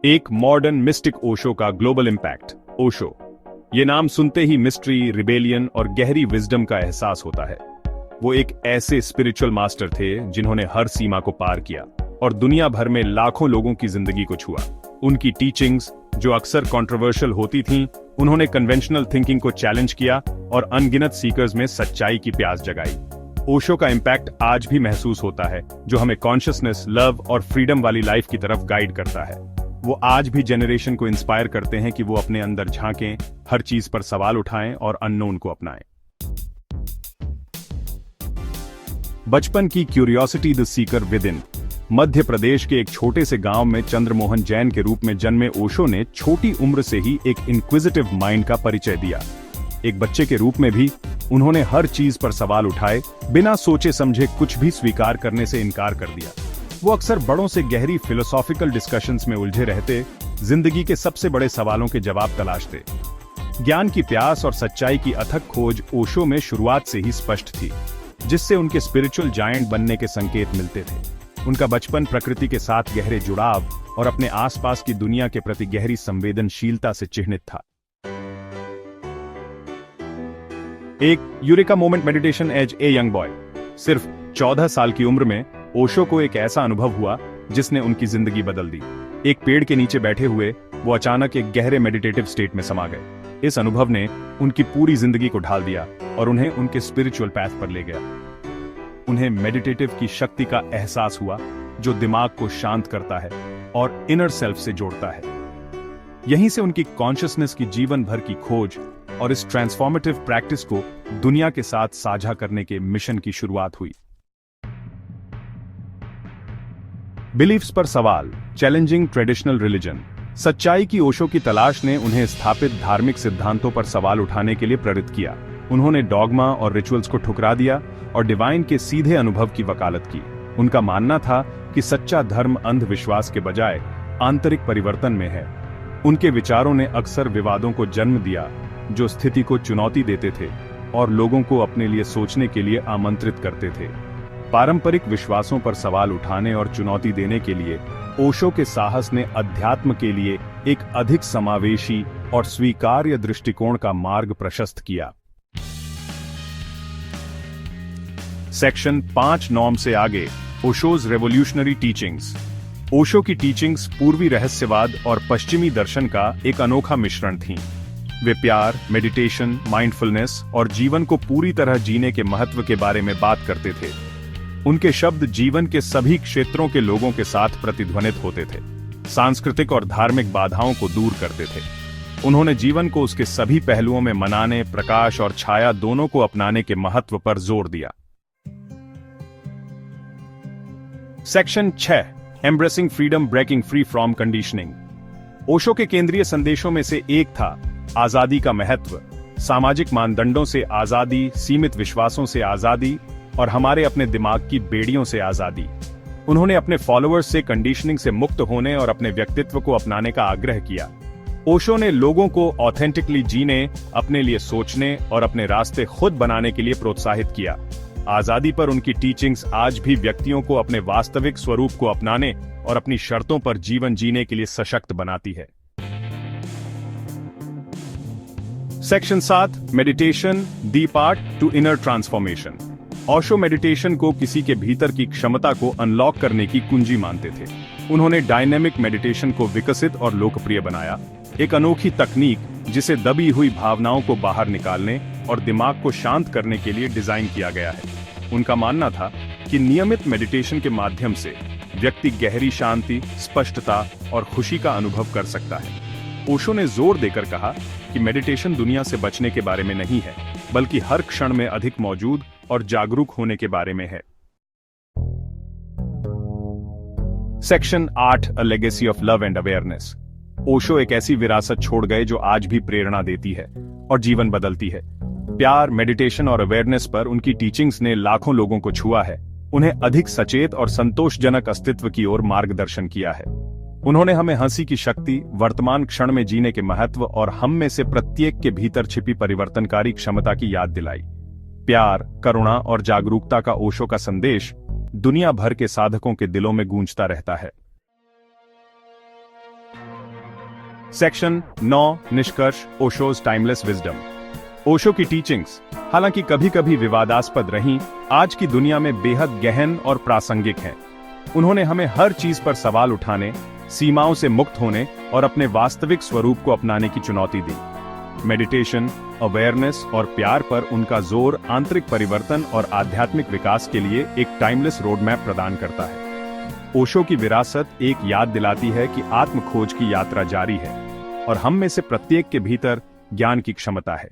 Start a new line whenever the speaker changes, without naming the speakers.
एक modern mistake Osho का global impact. Osho, ये नाम सुनते ही मिस्ट्री, रिबेलियन और गहरी विजडम का एहसास होता है। वो एक ऐसे स्पिरिचुअल मास्टर थे जिन्होंने हर सीमा को पार किया और दुनिया भर में लाखों लोगों की जिंदगी को छुआ। उनकी टीचिंग्स, जो अक्सर कंट्रोवर्शियल होती थीं, उन्होंने कन्वेंशनल थिंकिंग को चैलेंज किया और अनगिनत सीकर्स में सच्चाई की प्यास जगाई। ओशो का इम्पैक्ट आज भी महसूस होता है, जो हमें कॉन्शियसनेस, लव और फ्रीडम वाली लाइफ की तरफ गाइड करता है। वो आज भी जनरेशन को इंस्पायर करते हैं कि वो अपने अंदर झांकें, हर चीज पर सवाल उठाएं और अननोन को अपनाएं। बचपन की curiosity, the seeker within. Madhya Pradesh के एक छोटे से गांव में चंद्रमोहन जैन के रूप में जन्मे ओशो ने छोटी उम्र से ही एक इंक्विजिटिव माइंड का परिचय दिया। एक बच्चे के रूप में भी उन्होंने हर चीज पर सवाल उठाए, बिना सोचे समझे कुछ भी स्वीकार करने से इनकार कर दिया। वो अक्सर बड़ों से गहरी फिलोसॉफिकल डिस्कशंस में उलझे रहते, जिंदगी के सबसे बड़े सवालों के जवाब तलाशते। ज्ञान की प्यास और सच्चाई की अथक खोज ओशो में शुरुआत से ही स्पष्ट थी, जिससे उनके स्पिरिचुअल जायंट बनने के संकेत मिलते थे। उनका बचपन प्रकृति के साथ गहरे जुड़ाव और अपने आसपास की दुनिया के प्रति गहरी संवेदनशीलता से चिह्नित था। एक eureka moment meditation as a young boy. सिर्फ 14 साल की उम्र में ओशो को एक ऐसा अनुभव हुआ जिसने उनकी जिंदगी बदल दी। एक पेड़ के नीचे बैठे हुए वो अचानक एक गहरे मेडिटेटिव स्टेट में समा गए। इस अनुभव ने उनकी पूरी जिंदगी को ढाल दिया और उन्हें उनके स्पिरिचुअल पैथ पर ले गया। उन्हें मेडिटेटिव की शक्ति का एहसास हुआ, जो दिमाग को शांत करता है और इनर सेल्फ से जोड़ता है। यहीं से उनकी कॉन्शियसनेस की जीवन भर की खोज और इस ट्रांसफॉर्मेटिव प्रैक्टिस को दुनिया के साथ साझा करने के मिशन की शुरुआत हुई। बिलीफ्स पर सवाल, चैलेंजिंग ट्रेडिशनल रिलीजन। सच्चाई की ओशो की तलाश ने उन्हें स्थापित धार्मिक सिद्धांतों पर सवाल उठाने के लिए प्रेरित किया। उन्होंने डॉगमा और रिचुअल्स को ठुकरा दिया और डिवाइन के सीधे अनुभव की वकालत की। उनका मानना था कि सच्चा धर्म अंधविश्वास के बजाय आंतरिक परिवर्तन में है। उनके विचारों ने अक्सर विवादों को जन्म दिया, जो स्थिति को चुनौती देते थे और लोगों को अपने लिए सोचने के लिए आमंत्रित करते थे। पारंपरिक विश्वासों पर सवाल उठाने और चुनौती देने के लिए ओशो के साहस ने अध्यात्म के लिए एक अधिक समावेशी और स्वीकार्य दृष्टिकोण का मार्ग प्रशस्त किया। सेक्शन 5 नॉर्म से आगे, ओशोज रेवोल्यूशनरी टीचिंग्स। ओशो की टीचिंग्स पूर्वी रहस्यवाद और पश्चिमी दर्शन का एक अनोखा मिश्रण थीं। वे प्यार, मेडिटेशन, माइंडफुलनेस और जीवन को पूरी तरह जीने के महत्व के बारे में बात करते थे। उनके शब्द जीवन के सभी क्षेत्रों के लोगों के साथ प्रतिध्वनित होते थे, सांस्कृतिक और धार्मिक बाधाओं को दूर करते थे। उन्होंने जीवन को उसके सभी पहलुओं में मनाने, प्रकाश और छाया दोनों को अपनाने के महत्व पर जोर दिया। Section 6, embracing freedom, breaking free from conditioning. Osho के केंद्रीय संदेशों में से एक था आजादी का महत्व, सामाजिक मानदंडों से आजादी, सीमित विश्वासों से आजादी और हमारे अपने दिमाग की बेड़ियों से आजादी। उन्होंने अपने फॉलोअर्स से कंडीशनिंग से मुक्त होने और अपने व्यक्तित्व को अपनाने का आग्रह किया। ओशो ने लोगों को ऑथेंटिकली जीने, अपने लिए सोचने और अपने रास्ते खुद बनाने के लिए प्रोत्साहित किया। आजादी पर उनकी टीचिंग्स आज भी व्यक्तियों को अपने वास्तविक स्वरूप को अपनाने और अपनी शर्तों पर जीवन जीने के लिए सशक्त बनाती है। Section 7, meditation, the part two inner transformation. Osho meditation को किसी के भीतर की क्षमता को अनलॉक करने की कुंजी मानते थे। उन्होंने डायनेमिक मेडिटेशन को विकसित और लोकप्रिय बनाया, एक अनोखी तकनीक जिसे दबी हुई भावनाओं को बाहर निकालने और दिमाग को शांत करने के लिए डिजाइन किया गया है। उनका मानना था कि नियमित मेडिटेशन के माध्यम से व्यक्ति गहरी शांति, स्पष्टता और खुशी का अनुभव कर सकता है। ओशो ने जोर देकर कहा कि मेडिटेशन दुनिया से बचने के बारे में नहीं है, बल्कि हर क्षण में अधिक मौजूद और जागरूक होने के बारे में है। Section 8, a legacy of love and awareness. Osho एक ऐसी विरासत छोड़ गए जो आज भी प्रेरणा देती है और जीवन बदलती है। प्यार, मेडिटेशन और अवेयरनेस पर उनकी टीचिंग्स ने लाखों लोगों को छुआ है, उन्हें अधिक सचेत और संतोषजनक अस्तित्व की ओर मार्गदर्शन किया है। उन्होंने हमें हंसी की शक्ति, वर्तमान क्षण में जीने के महत्व और हम में से प्रत्येक के भीतर छिपी परिवर्तनकारी क्षमता की याद दिलाई। प्यार, करुणा और जागरूकता का ओशो का संदेश दुनिया भर के साधकों के दिलों में गूंजता रहता है। सेक्शन 9 निष्कर्ष ओशोज टाइमलेस विजडम। ओशो की टीचिंग्स हालांकि कभी कभी विवादास्पद रहीं, आज की दुनिया में बेहद गहन और प्रासंगिक हैं। उन्होंने हमें हर चीज पर सवाल उठाने, सीमाओं से मुक्त होने और अपने वास्तविक स्वरूप को अपनाने की चुनौती दी। मेडिटेशन, अवेयरनेस और प्यार पर उनका जोर आंतरिक परिवर्तन और आध्यात्मिक विकास के लिए एक टाइमलेस रोडमैप प्रदान करता है। ओशो की विरासत एक याद दिलाती है कि आत्म खोज की यात्रा जारी है और हम में से प्रत्येक के भीतर ज्ञान की क्षमता है।